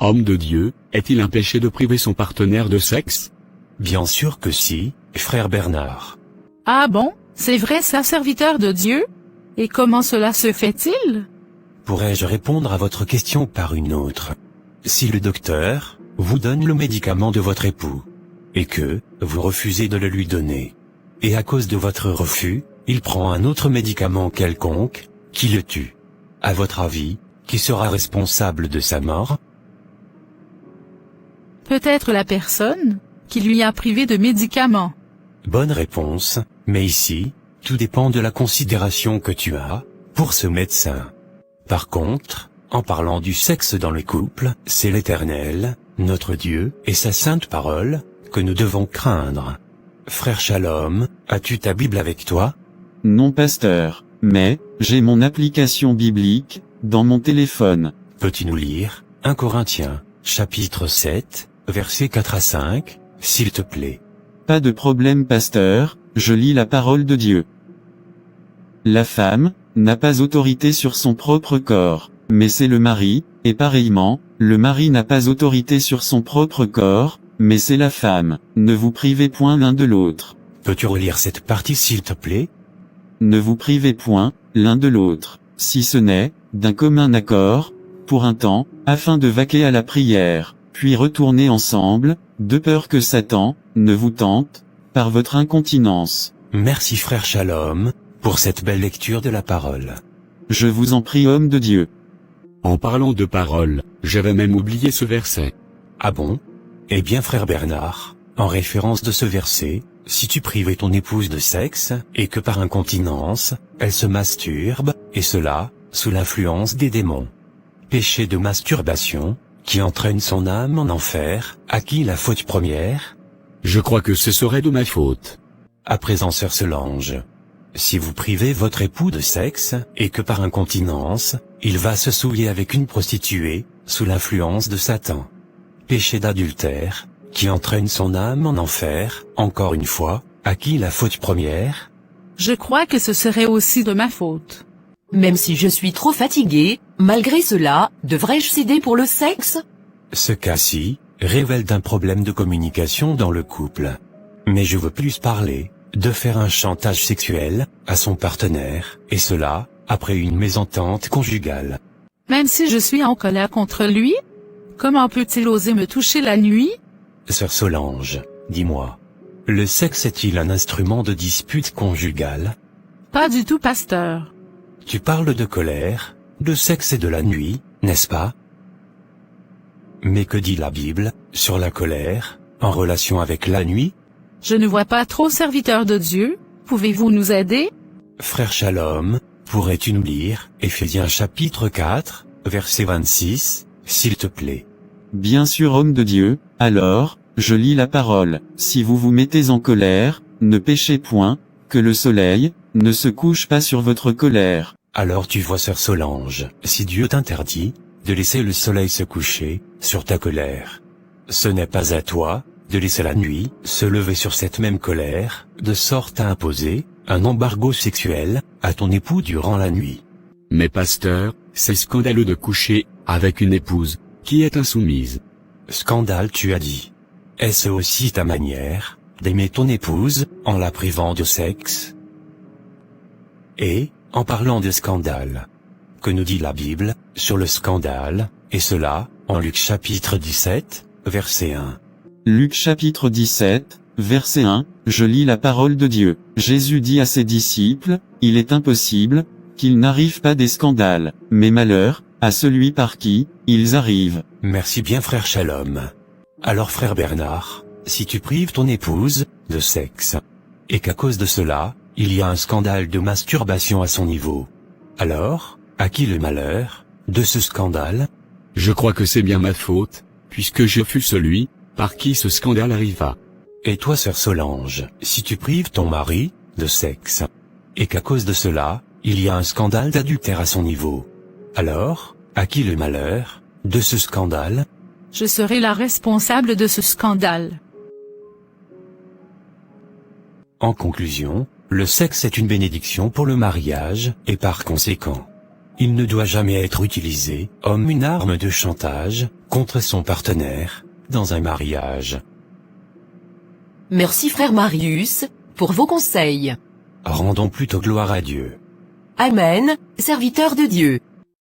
Homme de Dieu, est-il un péché de priver son partenaire de sexe? Bien sûr que si, frère Bernard. Ah bon, c'est vrai ça, serviteur de Dieu? Et comment cela se fait-il? Pourrais-je répondre à votre question par une autre? Si le docteur vous donne le médicament de votre époux, et que vous refusez de le lui donner, et à cause de votre refus, il prend un autre médicament quelconque, qui le tue. À votre avis, qui sera responsable de sa mort? Peut-être la personne qui lui a privé de médicaments. Bonne réponse, mais ici, tout dépend de la considération que tu as pour ce médecin. Par contre, en parlant du sexe dans le couple, c'est l'Éternel, notre Dieu, et sa sainte parole, que nous devons craindre. Frère Shalom, as-tu ta Bible avec toi? Non pasteur, mais, j'ai mon application biblique, dans mon téléphone. Peux-tu nous lire 1 Corinthiens, chapitre 7, versets 4 à 5, s'il te plaît? Pas de problème pasteur, je lis la parole de Dieu. La femme n'a pas autorité sur son propre corps, mais c'est le mari, et pareillement, le mari n'a pas autorité sur son propre corps, mais c'est la femme. Ne vous privez point l'un de l'autre. Peux-tu relire cette partie s'il te plaît? Ne vous privez point l'un de l'autre, si ce n'est d'un commun accord, pour un temps, afin de vaquer à la prière, puis retourner ensemble, de peur que Satan ne vous tente par votre incontinence. Merci frère Shalom, pour cette belle lecture de la parole. Je vous en prie, homme de Dieu. En parlant de parole, j'avais même oublié ce verset. Ah bon? Eh bien frère Bernard, en référence de ce verset, si tu privais ton épouse de sexe, et que par incontinence, elle se masturbe, et cela, sous l'influence des démons. Péché de masturbation, qui entraîne son âme en enfer, à qui la faute première? Je crois que ce serait de ma faute. À présent sœur Solange, si vous privez votre époux de sexe, et que par incontinence, il va se souiller avec une prostituée, sous l'influence de Satan. Péché d'adultère, qui entraîne son âme en enfer, encore une fois, à qui la faute première? Je crois que ce serait aussi de ma faute. Même si je suis trop fatigué, malgré cela, devrais-je céder pour le sexe? Ce cas-ci révèle d'un problème de communication dans le couple. Mais je veux plus parler de faire un chantage sexuel à son partenaire, et cela, après une mésentente conjugale. Même si je suis en colère contre lui? Comment peut-il oser me toucher la nuit? Sœur Solange, dis-moi, le sexe est-il un instrument de dispute conjugale? Pas du tout, pasteur. Tu parles de colère, de sexe et de la nuit, n'est-ce pas? Mais que dit la Bible sur la colère, en relation avec la nuit? Je ne vois pas trop, serviteur de Dieu. Pouvez-vous nous aider? Frère Shalom, pourrais-tu nous lire Éphésiens chapitre 4, verset 26, s'il te plaît? Bien sûr, homme de Dieu, alors, je lis la parole. Si vous vous mettez en colère, ne péchez point, que le soleil ne se couche pas sur votre colère. Alors tu vois sœur Solange, si Dieu t'interdit de laisser le soleil se coucher sur ta colère, ce n'est pas à toi de laisser la nuit se lever sur cette même colère, de sorte à imposer un embargo sexuel à ton époux durant la nuit. Mais pasteur, c'est scandaleux de coucher avec une épouse qui est insoumise. Scandale, tu as dit. Est-ce aussi ta manière d'aimer ton épouse en la privant de sexe? Et, en parlant de scandale, que nous dit la Bible sur le scandale, et cela, en Luc chapitre 17, verset 1. Luc chapitre 17, verset 1, je lis la parole de Dieu. Jésus dit à ses disciples, il est impossible qu'il n'arrive pas des scandales, mais malheur à celui par qui ils arrivent. Merci bien frère Shalom. Alors frère Bernard, si tu prives ton épouse de sexe, et qu'à cause de cela, il y a un scandale de masturbation à son niveau, alors, à qui le malheur de ce scandale? Je crois que c'est bien ma faute, puisque je fus celui par qui ce scandale arriva. Et toi sœur Solange, si tu prives ton mari de sexe, et qu'à cause de cela, il y a un scandale d'adultère à son niveau, alors, à qui le malheur de ce scandale? Je serai la responsable de ce scandale. En conclusion, le sexe est une bénédiction pour le mariage, et par conséquent, il ne doit jamais être utilisé comme une arme de chantage contre son partenaire, dans un mariage. Merci frère Marius, pour vos conseils. Rendons plutôt gloire à Dieu. Amen, serviteur de Dieu.